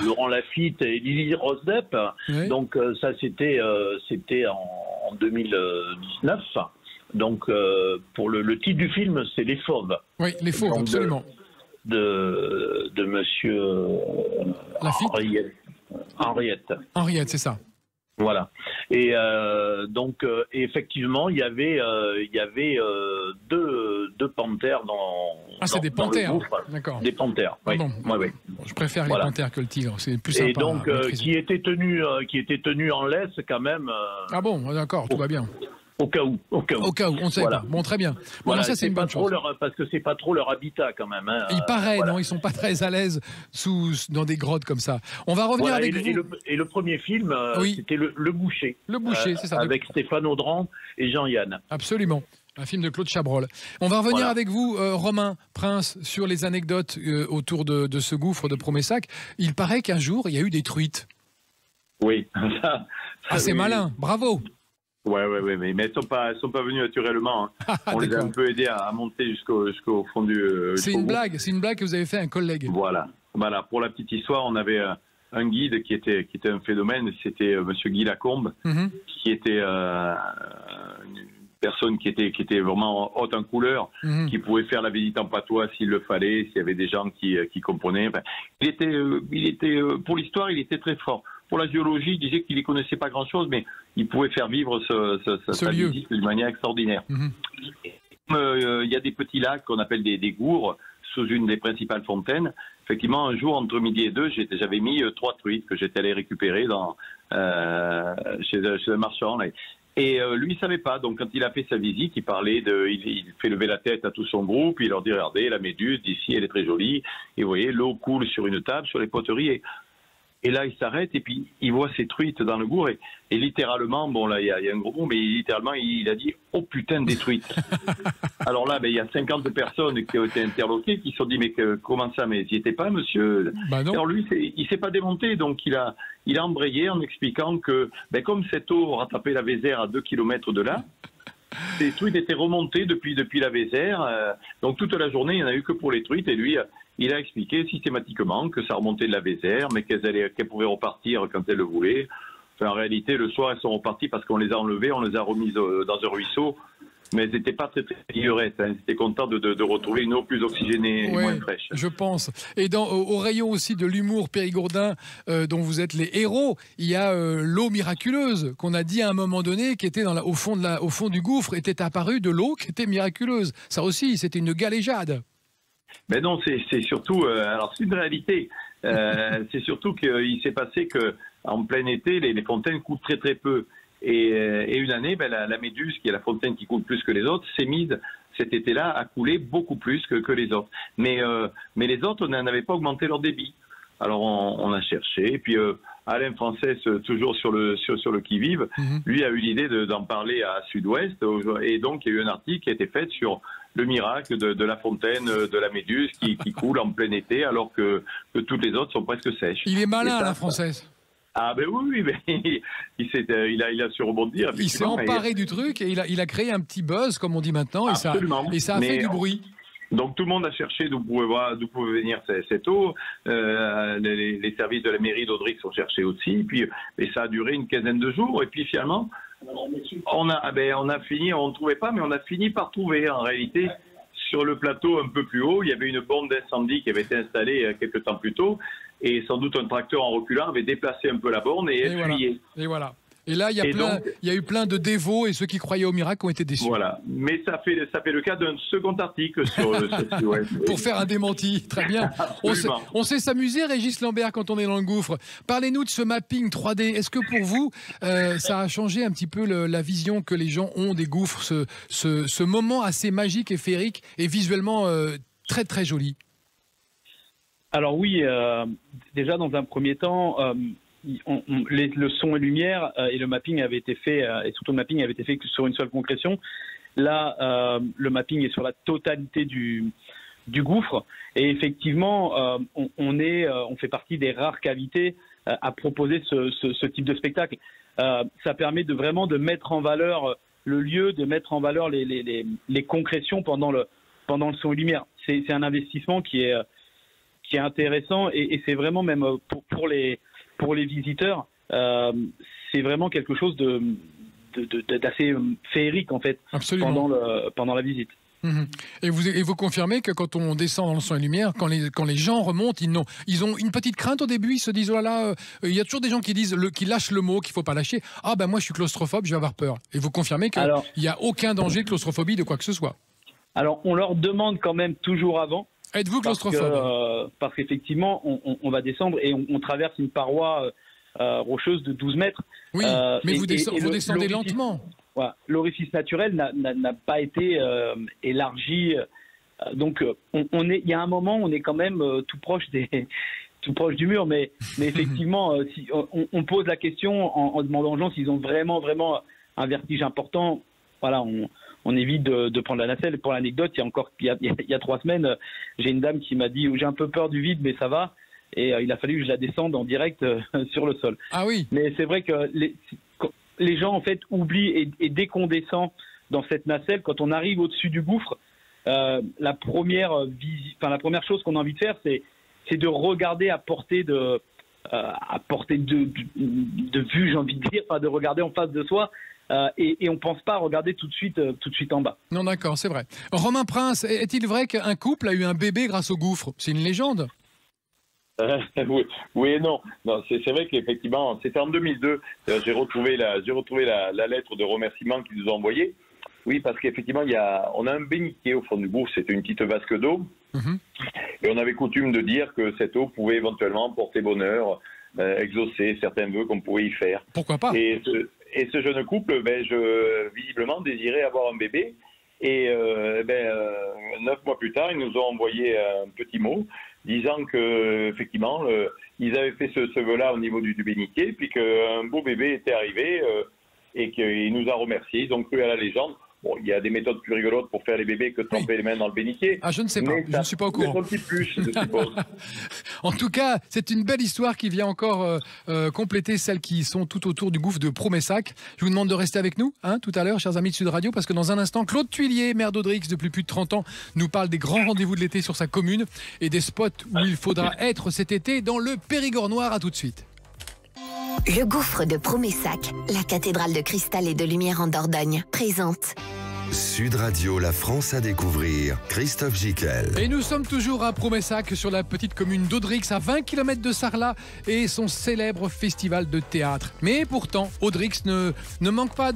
Laurent Lafitte et Lily Rose Depp. Oui. Donc ça c'était en 2019. Donc pour le titre du film, c'est Les Fauves. Oui, Les Fauves, donc, absolument. De monsieur Henriette, c'est ça. Voilà. Et donc effectivement, il y avait deux panthères dans. Ah, c'est des panthères. D'accord. Des panthères. Oui. Bon, je préfère les panthères que le tigre. C'est plus sympa. Et donc qui était tenu en laisse quand même. Ah bon, d'accord, tout va bien. Au cas où, on ne sait pas. Bon, très bien. Bon, voilà, ça, c'est une bonne chose. Parce que c'est pas trop leur habitat, quand même. Hein. Il paraît, non, ils sont pas très à l'aise dans des grottes comme ça. On va revenir avec vous. Et le premier film, c'était le Boucher. Le Boucher, c'est ça. Avec Stéphane Audran et Jean-Yann. Absolument. Un film de Claude Chabrol. On va revenir avec vous, Romain Prince, sur les anecdotes autour de ce gouffre de Promessac. Il paraît qu'un jour, il y a eu des truites. Oui. C'est malin, bravo. Ouais, mais elles sont pas venues naturellement. Hein. On les a un peu aidés à monter jusqu'au fond du. C'est une blague que vous avez fait à un collègue. Voilà. Pour la petite histoire, on avait un guide qui était un phénomène. C'était Monsieur Guy Lacombe, qui était une personne qui était vraiment haute en couleur, qui pouvait faire la visite en patois s'il le fallait, s'il y avait des gens qui comprenaient. Enfin, il était pour l'histoire, il était très fort. Pour la géologie, il disait qu'il ne connaissait pas grand-chose, mais il pouvait faire vivre sa visite d'une manière extraordinaire. Il y a des petits lacs qu'on appelle des gourds, sous une des principales fontaines. Effectivement, un jour, entre midi et 2, j'avais mis 3 truites que j'étais allé récupérer chez un marchand. Et lui, il savait pas. Donc, quand il a fait sa visite, il parlait il fait lever la tête à tout son groupe. Il leur dit, regardez, la méduse d'ici, elle est très jolie. Et vous voyez, l'eau coule sur une table, sur les poteries. Et là, il s'arrête et puis il voit ces truites dans le gour. Et littéralement, bon, là, il y a un gros mot, mais littéralement, il a dit, oh putain, des truites. Alors là, il y a 50 personnes qui ont été interloquées, qui se sont dit, mais comment ça, mais il n'y était pas, monsieur? Bah non. Alors lui, il s'est pas démonté, donc il a embrayé en expliquant que, comme cette eau rattrapait la Vézère à 2 km de là, ces truites étaient remontées depuis la Vézère. Donc toute la journée, il n'y en a eu que pour les truites. Et lui, il a expliqué systématiquement que ça remontait de la Vézère, mais qu'elles pouvaient repartir quand elles le voulaient. Enfin, en réalité, le soir, elles sont reparties parce qu'on les a enlevées, on les a remises dans un ruisseau. Mais elles n'étaient pas très vigourettes. Elles étaient contentes de retrouver une eau plus oxygénée et moins fraîche. Je pense. Et au rayon aussi de l'humour périgourdin dont vous êtes les héros, il y a l'eau miraculeuse qu'on a dit à un moment donné qui était au fond du gouffre, était apparue de l'eau qui était miraculeuse. Ça aussi, c'était une galéjade. Mais non, c'est surtout... alors, c'est une réalité. C'est surtout qu'il s'est passé qu'en plein été, les fontaines coulent très très peu. Et une année, la méduse, qui est la fontaine qui coule plus que les autres, s'est mise cet été-là à couler beaucoup plus que les autres. Mais les autres n'avaient pas augmenté leur débit. Alors on a cherché. Et puis Alain Frances, toujours sur le qui-vive, lui a eu l'idée d'en parler à Sud-Ouest. Et donc il y a eu un article qui a été fait sur le miracle de la fontaine de la méduse qui coule en plein été alors que toutes les autres sont presque sèches. Il est malin, Alain Frances. Ah ben oui, il a su rebondir. Il s'est emparé du truc et il a créé un petit buzz, comme on dit maintenant, et ça a fait du bruit. Donc tout le monde a cherché d'où pouvait venir cette eau. Les services de la mairie d'Audrix ont cherché aussi. Et ça a duré une quinzaine de jours. Et puis finalement, on a fini, on ne trouvait pas, mais on a fini par trouver en réalité. Sur le plateau un peu plus haut, il y avait une bombe d'incendie qui avait été installée quelques temps plus tôt, et sans doute un tracteur en reculant avait déplacé un peu la borne et essuyé. Et voilà. Et là, il y a eu plein de dévots et ceux qui croyaient au miracle ont été déçus. Voilà. Mais ça fait le cas d'un second article sur le site. Pour faire un démenti. Très bien. On sait s'amuser, Régis Lambert, quand on est dans le gouffre. Parlez-nous de ce mapping 3D. Est-ce que pour vous, ça a changé un petit peu la vision que les gens ont des gouffres, ce moment assez magique et féerique et visuellement très, très joli? Alors oui, déjà dans un premier temps... le son et lumière et le mapping avait été fait, et surtout le mapping avait été fait sur une seule concrétion. Là, le mapping est sur la totalité du gouffre. Et effectivement, on fait partie des rares cavités à proposer ce type de spectacle. Ça permet vraiment de mettre en valeur le lieu, de mettre en valeur les concrétions pendant le son et lumière. C'est un investissement qui est intéressant et c'est vraiment même pour les visiteurs, c'est vraiment quelque chose d'assez féerique en fait. Absolument. pendant la visite. Et vous confirmez que quand on descend dans le son et lumière, quand les gens remontent, ils ont une petite crainte au début, ils se disent oh là là, il y a toujours des gens qui lâchent le mot qu'il faut pas lâcher. Ah ben moi je suis claustrophobe, je vais avoir peur. Et vous confirmez qu'il n'y a aucun danger de claustrophobie de quoi que ce soit? Alors on leur demande quand même toujours avant. Êtes-vous claustrophobe? Parce qu'effectivement, on va descendre et on traverse une paroi rocheuse de 12 mètres. Oui, mais vous descendez lentement. Voilà, l'orifice naturel n'a pas été élargi. Donc, il y a un moment, on est quand même tout proche du mur. Mais effectivement, si on pose la question en demandant aux gens s'ils ont vraiment un vertige important. Voilà, on évite de prendre la nacelle. Pour l'anecdote, il y a 3 semaines, j'ai une dame qui m'a dit j'ai un peu peur du vide, mais ça va. Et il a fallu que je la descende en direct sur le sol. Ah oui. Mais c'est vrai que les gens en fait oublient et dès qu'on descend dans cette nacelle, quand on arrive au-dessus du gouffre, la première chose qu'on a envie de faire, c'est de regarder à portée de vue, j'ai envie de dire, enfin de regarder en face de soi. Et on ne pense pas à regarder tout de suite en bas. Non, d'accord, c'est vrai. Romain Prince, est-il vrai qu'un couple a eu un bébé grâce au gouffre? C'est une légende. Oui et non. C'est vrai qu'effectivement, c'était en 2002. J'ai retrouvé la lettre de remerciement qu'ils nous ont envoyée. Oui, parce qu'effectivement, on a un bénitier au fond du gouffre. C'était une petite vasque d'eau. Et on avait coutume de dire que cette eau pouvait éventuellement porter bonheur, exaucer certains vœux qu'on pouvait y faire. Pourquoi pas? Et ce jeune couple, visiblement, désirait avoir un bébé. Et 9 mois plus tard, ils nous ont envoyé un petit mot disant que effectivement, ils avaient fait ce vœu-là au niveau du bénitier, puis qu'un beau bébé était arrivé et qu'il nous a remerciés. Ils ont cru à la légende. Bon, il y a des méthodes plus rigolotes pour faire les bébés que de tremper les mains dans le bénitier. Ah, je ne sais pas, je ne suis pas au courant. Un petit plus, je suppose. En tout cas, c'est une belle histoire qui vient encore compléter celles qui sont tout autour du gouffre de Promessac. Je vous demande de rester avec nous tout à l'heure, chers amis de Sud Radio, parce que dans un instant, Claude Thuillier, maire d'Audrix depuis plus de 30 ans, nous parle des grands rendez-vous de l'été sur sa commune et des spots où il faudra être cet été dans le Périgord noir. À tout de suite. Le gouffre de Promessac, la cathédrale de cristal et de lumière en Dordogne, présente. Sud Radio, la France à découvrir, Christophe Gicquel. Et nous sommes toujours à Promessac, sur la petite commune d'Audrix, à 20 km de Sarlat, et son célèbre festival de théâtre. Mais pourtant, Audrix ne manque pas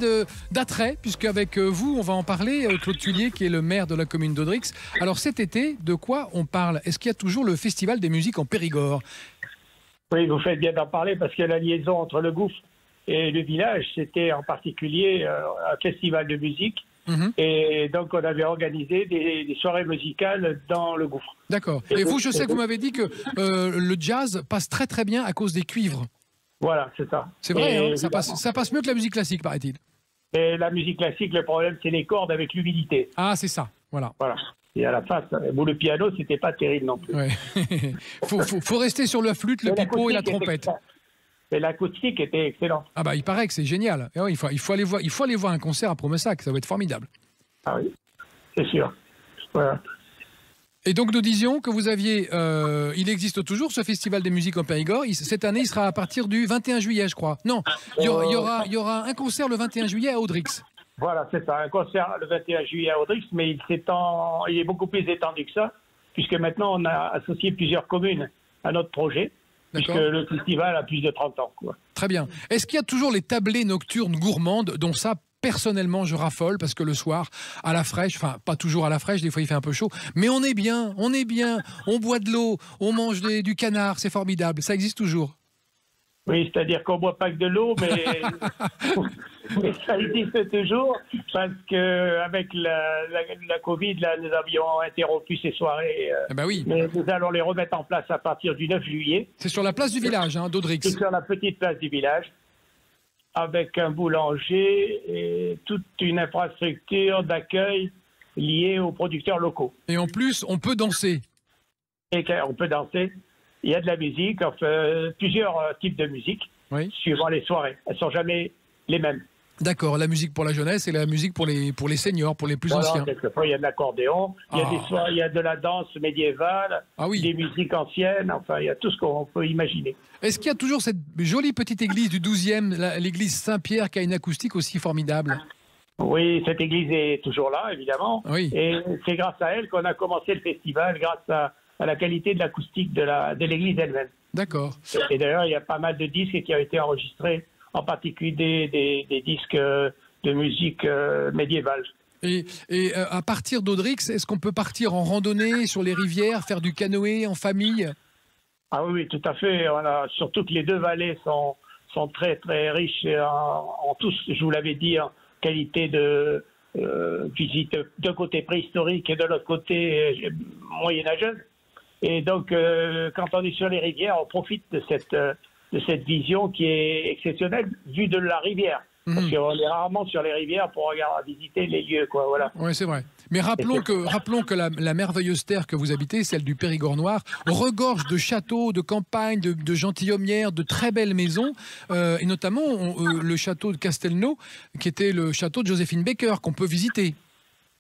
d'attrait, puisqu'avec vous, on va en parler, Claude Thuillier, qui est le maire de la commune d'Audrix. Alors cet été, de quoi on parle? Est-ce qu'il y a toujours le festival des musiques en Périgord? Oui, vous faites bien d'en parler, parce que la liaison entre le gouffre et le village, c'était en particulier un festival de musique. Et donc, on avait organisé des soirées musicales dans le gouffre. D'accord. Et vous, je sais que vous m'avez dit que le jazz passe très très bien à cause des cuivres. Voilà, c'est ça. C'est vrai, hein, ça passe mieux que la musique classique, paraît-il. Et la musique classique, le problème, c'est les cordes avec l'humidité. Ah, c'est ça, voilà. Voilà. Et à la face, le piano, c'était pas terrible non plus. Ouais. faut rester sur la flûte, le pipeau et la trompette. Mais l'acoustique était excellente. Ah bah il paraît que c'est génial. Et ouais, il faut aller voir un concert à Promessac, ça va être formidable. Ah oui, c'est sûr. Voilà. Et donc nous disions que vous aviez, il existe toujours ce festival des musiques en Périgord. Cette année, il sera à partir du 21 juillet, je crois. Non, il y aura un concert le 21 juillet à Audrix. Voilà, c'est ça, un concert le 21 juillet à Audrix, mais il est beaucoup plus étendu que ça, puisque maintenant on a associé plusieurs communes à notre projet. Puisque le festival a plus de 30 ans. Quoi. Très bien. Est-ce qu'il y a toujours les tablées nocturnes gourmandes dont ça, personnellement, je raffole parce que le soir, à la fraîche, enfin pas toujours à la fraîche, des fois il fait un peu chaud, mais on est bien, on boit de l'eau, on mange du canard, c'est formidable. Ça existe toujours? Oui, c'est-à-dire qu'on ne boit pas que de l'eau, mais ça existe toujours, parce qu'avec la Covid, là, nous avions interrompu ces soirées. Ben oui. Mais nous allons les remettre en place à partir du 9 juillet. C'est sur la place du village, d'Audrix. C'est sur la petite place du village, avec un boulanger et toute une infrastructure d'accueil liée aux producteurs locaux. Et en plus, on peut danser. Et on peut danser. Il y a de la musique, enfin, plusieurs types de musique, suivant les soirées. Elles ne sont jamais les mêmes. D'accord, la musique pour la jeunesse et la musique pour les seniors, pour les plus anciens. Quelquefois, il y a de l'accordéon, il y a de la danse médiévale, des musiques anciennes, enfin, il y a tout ce qu'on peut imaginer. Est-ce qu'il y a toujours cette jolie petite église du 12e, l'église Saint-Pierre, qui a une acoustique aussi formidable? Oui, cette église est toujours là, évidemment. Oui. Et c'est grâce à elle qu'on a commencé le festival, grâce à la qualité de l'acoustique de l'église elle-même. D'accord. Et d'ailleurs, il y a pas mal de disques qui ont été enregistrés, en particulier des disques de musique médiévale. Et à partir d'Audrix, est-ce qu'on peut partir en randonnée sur les rivières, faire du canoë en famille? Ah oui, tout à fait. Surtout que les deux vallées sont très très riches en tous, je vous l'avais dit, en qualité de visite d'un côté préhistorique et de l'autre côté moyenâgeuse. Et donc, quand on est sur les rivières, on profite de cette vision qui est exceptionnelle, vue de la rivière. Parce qu'on est rarement sur les rivières pour visiter les lieux, quoi, voilà. Oui, c'est vrai. Mais rappelons que la merveilleuse terre que vous habitez, celle du Périgord noir, regorge de châteaux, de campagnes, de gentilhommières, de très belles maisons, et notamment le château de Castelnau, qui était le château de Joséphine Baker, qu'on peut visiter.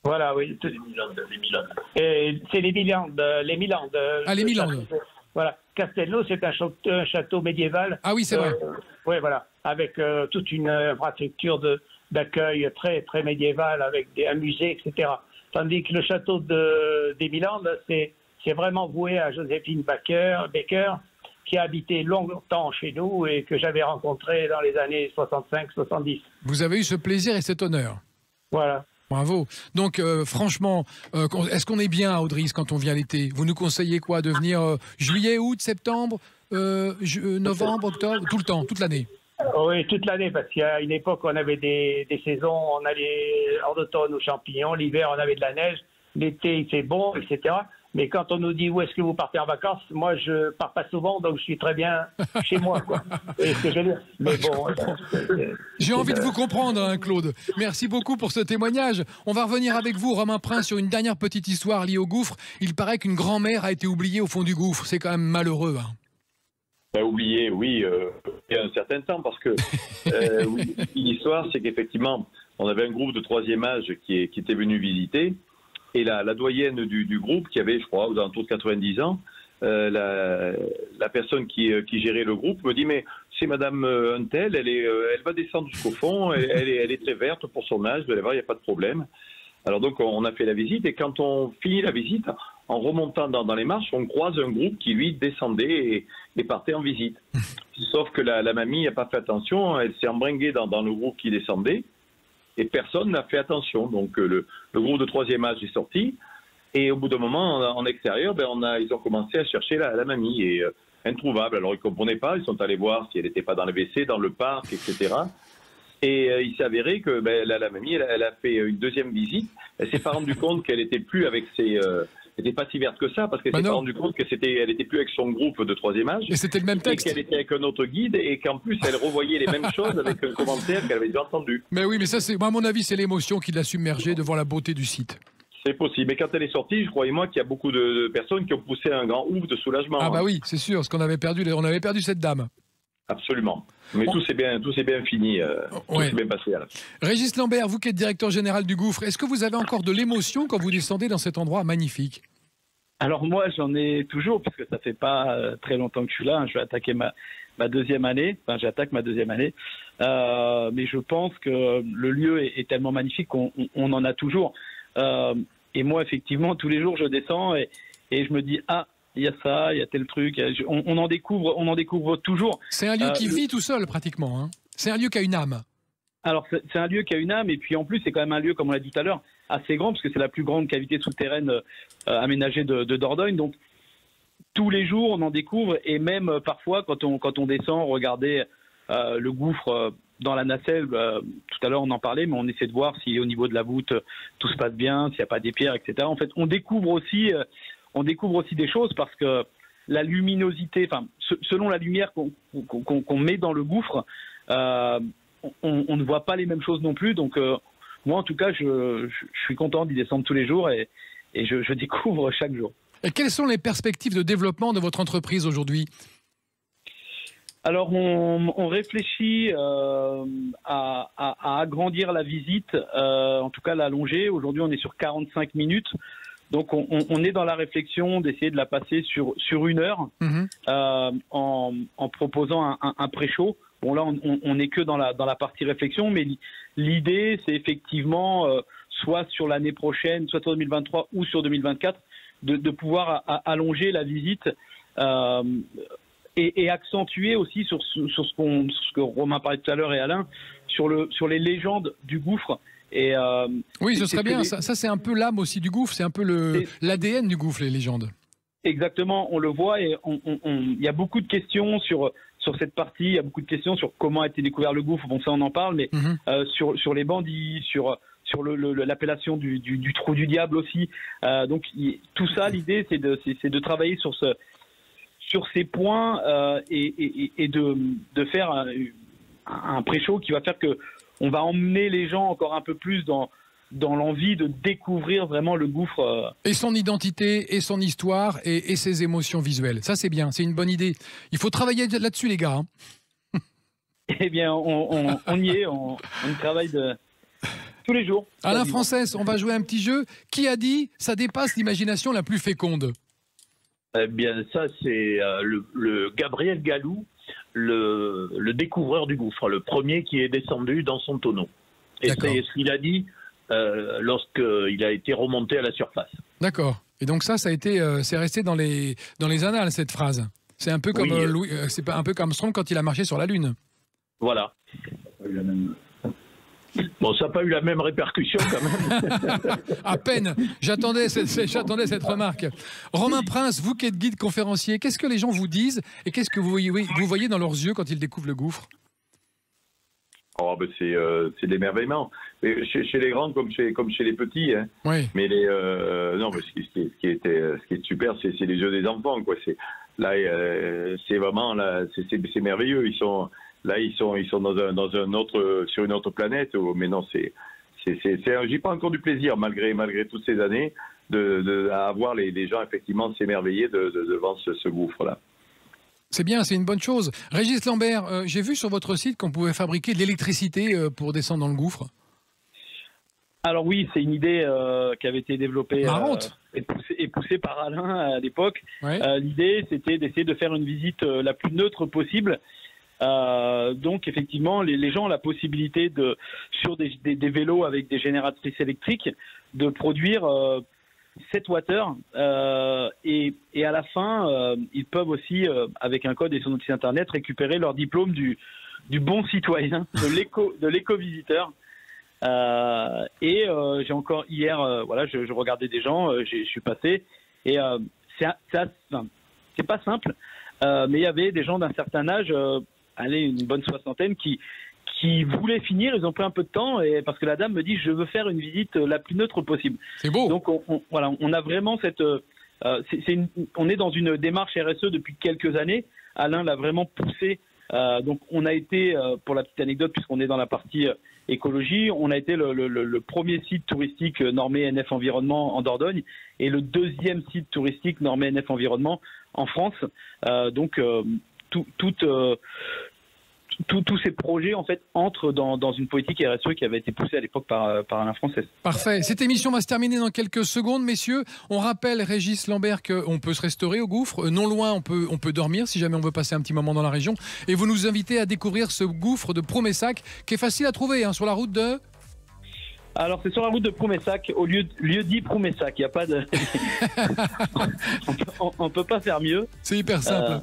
Voilà, oui. Les Milandes. C'est les Milandes. Les Milandes. Voilà. Castelnau, c'est un château médiéval. Ah oui, c'est vrai. Oui, voilà. Avec toute une infrastructure d'accueil très, très médiévale, avec un musée, etc. Tandis que le château des Milandes, c'est vraiment voué à Joséphine Baker, qui a habité longtemps chez nous et que j'avais rencontré dans les années 65-70. Vous avez eu ce plaisir et cet honneur. Voilà. Bravo. Donc, franchement, est-ce qu'on est bien à Audrix quand on vient l'été? Vous nous conseillez quoi? De venir juillet, août, septembre, novembre, octobre? Tout le temps, toute l'année? Oui, toute l'année, parce qu'à une époque, on avait des saisons, on allait en automne aux champignons, l'hiver, on avait de la neige, l'été, il fait bon, etc. Mais quand on nous dit où est-ce que vous partez en vacances, moi, je pars pas souvent, donc je suis très bien chez moi, quoi. Et ce que je veux dire. Mais bon, j'ai envie de vous comprendre, hein, Claude. Merci beaucoup pour ce témoignage. On va revenir avec vous, Romain Prince, sur une dernière petite histoire liée au gouffre. Il paraît qu'une grand-mère a été oubliée au fond du gouffre. C'est quand même malheureux, hein. Oublié, oui, il y a un certain temps, parce que l'histoire, c'est qu'effectivement, on avait un groupe de 3e âge qui était venu visiter, et la doyenne du groupe, qui avait, je crois, aux alentours de 90 ans, la personne qui gérait le groupe me dit, mais c'est Madame Untel, elle va descendre jusqu'au fond, elle est très verte pour son âge, vous allez voir, il n'y a pas de problème. Alors donc, on a fait la visite, et quand on finit la visite, en remontant dans les marches, on croise un groupe qui, lui, descendait et partait en visite. Sauf que la mamie n'a pas fait attention, elle s'est embringuée dans le groupe qui descendait, et personne n'a fait attention. Donc le groupe de 3e âge est sorti, et au bout d'un moment, en extérieur, ils ont commencé à chercher la mamie, et introuvable. Alors ils ne comprenaient pas, ils sont allés voir si elle n'était pas dans le WC, dans le parc, etc. Et il s'est avéré que la mamie, elle a fait une 2e visite, elle s'est pas rendue compte qu'elle n'était plus avec ses... Elle n'était pas si verte que ça, parce qu'elle s'est pas rendue compte qu'elle n'était plus avec son groupe de 3e âge. Et c'était le même texte. Et qu'elle était avec un autre guide, et qu'en plus, elle revoyait les mêmes choses avec un commentaire qu'elle avait déjà entendu. Mais oui, mais ça, à mon avis, c'est l'émotion qui l'a submergée devant la beauté du site. C'est possible. Mais quand elle est sortie, je croyais-moi qu'il y a beaucoup de personnes qui ont poussé un grand ouf de soulagement. Ah bah oui, c'est sûr, parce qu'on avait perdu cette dame. Absolument. Mais tout s'est bien fini, tout s'est bien passé à la fin. Régis Lambert, vous qui êtes directeur général du Gouffre, est-ce que vous avez encore de l'émotion quand vous descendez dans cet endroit magnifique? Alors moi, j'en ai toujours, puisque ça fait pas très longtemps que je suis là. Hein. Je vais attaquer ma 2e année. Enfin, j'attaque ma 2e année. Mais je pense que le lieu est tellement magnifique qu'on en a toujours. Et moi, effectivement, tous les jours, je descends et je me dis, ah, il y a ça, il y a tel truc. On en découvre toujours. C'est un lieu qui vit tout seul, pratiquement. Hein. C'est un lieu qui a une âme. Alors, c'est un lieu qui a une âme, et puis en plus, c'est quand même un lieu, comme on l'a dit tout à l'heure, assez grand, parce que c'est la plus grande cavité souterraine aménagée de Dordogne. Donc, tous les jours, on en découvre, et même parfois, quand on descend, regarder le gouffre dans la nacelle, tout à l'heure, on en parlait, mais on essaie de voir si au niveau de la voûte, tout se passe bien, s'il n'y a pas des pierres, etc. En fait, on découvre aussi des choses, parce que la luminosité, enfin, selon la lumière qu'on met dans le gouffre, on ne voit pas les mêmes choses non plus. Donc, moi, en tout cas, je suis content d'y descendre tous les jours, et je découvre chaque jour. Et quelles sont les perspectives de développement de votre entreprise aujourd'hui ? Alors, on réfléchit à agrandir la visite, en tout cas l'allonger. Aujourd'hui, on est sur 45 minutes. Donc, on est dans la réflexion d'essayer de la passer sur 1 heure, en proposant un pré-show. Bon, là, on n'est que dans la partie réflexion, mais l'idée, c'est effectivement, soit sur l'année prochaine, soit sur 2023 ou sur 2024, de pouvoir allonger la visite et accentuer aussi sur ce que Romain parlait tout à l'heure et Alain, sur les légendes du gouffre. Oui, ce serait bien. Ça, c'est un peu l'âme aussi du gouffre. C'est un peu l'ADN du gouffre, les légendes. Exactement, on le voit, et il y a beaucoup de questions sur cette partie. Il y a beaucoup de questions sur comment a été découvert le gouffre. Bon, ça, on en parle, mais sur les bandits, sur l'appellation du trou du diable aussi. Donc, tout ça, l'idée, c'est de travailler sur ces points et de faire un pré-show qui va faire que on va emmener les gens encore un peu plus dans l'envie de découvrir vraiment le gouffre. Et son identité, et son histoire, et ses émotions visuelles. Ça, c'est bien, c'est une bonne idée. Il faut travailler là-dessus, les gars. Hein. Eh bien, on y est, on travaille tous les jours. Alain Frances, on va jouer un petit jeu. Qui a dit « ça dépasse l'imagination la plus féconde » ? Eh bien, ça, c'est le Gabriel Galou, le découvreur du gouffre, le premier qui est descendu dans son tonneau. Et c'est ce qu'il a dit lorsqu'il a été remonté à la surface. D'accord. Et donc ça a été, c'est resté dans les annales, cette phrase. C'est un peu comme c'est un peu comme Armstrong quand il a marché sur la Lune. Voilà. Bon, ça n'a pas eu la même répercussion quand même. À peine. J'attendais cette remarque. Romain Prince, vous qui êtes guide conférencier, qu'est-ce que les gens vous disent et qu'est-ce que vous voyez dans leurs yeux quand ils découvrent le gouffre ? Oh, ben c'est de l'émerveillement. Chez les grands comme chez les petits. Hein. Oui. Mais non, mais ce qui est super, c'est les jeux des enfants, quoi. Là, c'est vraiment là, c'est merveilleux. Ils sont dans un autre, sur une autre planète. Mais non, j'ai pas encore du plaisir malgré toutes ces années à voir les gens effectivement s'émerveiller devant ce gouffre-là. C'est bien, c'est une bonne chose. Régis Lambert, j'ai vu sur votre site qu'on pouvait fabriquer de l'électricité pour descendre dans le gouffre. Alors oui, c'est une idée qui avait été développée et poussée par Alain à l'époque. Ouais. L'idée, c'était d'essayer de faire une visite la plus neutre possible. Donc effectivement, les gens ont la possibilité sur des vélos avec des génératrices électriques de produire 7 Wh et à la fin ils peuvent aussi avec un code et son site internet récupérer leur diplôme du bon citoyen, de l'éco-visiteur. J'ai encore hier je regardais des gens, je suis passé et c'est pas simple, mais il y avait des gens d'un certain âge, une bonne soixantaine qui voulaient finir. Ils ont pris un peu de temps parce que la dame me dit je veux faire une visite la plus neutre possible. C'est beau. Donc on a vraiment on est dans une démarche RSE depuis quelques années. Alain l'a vraiment poussé. Donc on a été, pour la petite anecdote, puisqu'on est dans la partie écologie, on a été le premier site touristique normé NF Environnement en Dordogne et le deuxième site touristique normé NF Environnement en France. Donc tous ces projets en fait entrent dans une politique RSE qui avait été poussée à l'époque par Alain Français. Parfait. Cette émission va se terminer dans quelques secondes, messieurs. On rappelle, Régis Lambert, qu'on peut se restaurer au gouffre. Non loin, on peut dormir si jamais on veut passer un petit moment dans la région. Et vous nous invitez à découvrir ce gouffre de Promessac qui est facile à trouver sur la route de... Alors c'est sur la route de Promessac, au lieu dit Promessac. Il n'y a pas de... on peut pas faire mieux. C'est hyper simple.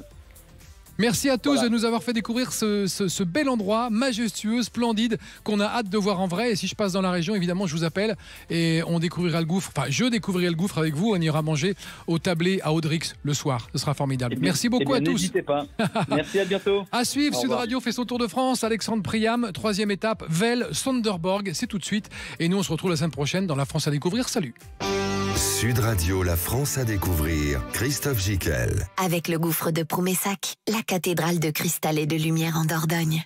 Merci à tous de nous avoir fait découvrir ce bel endroit majestueux, splendide, qu'on a hâte de voir en vrai. Et si je passe dans la région, évidemment, je vous appelle et on découvrira le gouffre. Enfin, je découvrirai le gouffre avec vous. On ira manger au tablé à Audrix le soir. Ce sera formidable. Merci beaucoup à tous. N'hésitez pas. Merci, à bientôt. À suivre, Sud Radio fait son tour de France. Alexandre Priam, 3e étape, Vels, Sonderborg. C'est tout de suite. Et nous, on se retrouve la semaine prochaine dans La France à découvrir. Salut. Sud Radio, La France à découvrir. Christophe Gickel. Avec le gouffre de Promessac, la cathédrale de cristal et de lumière en Dordogne.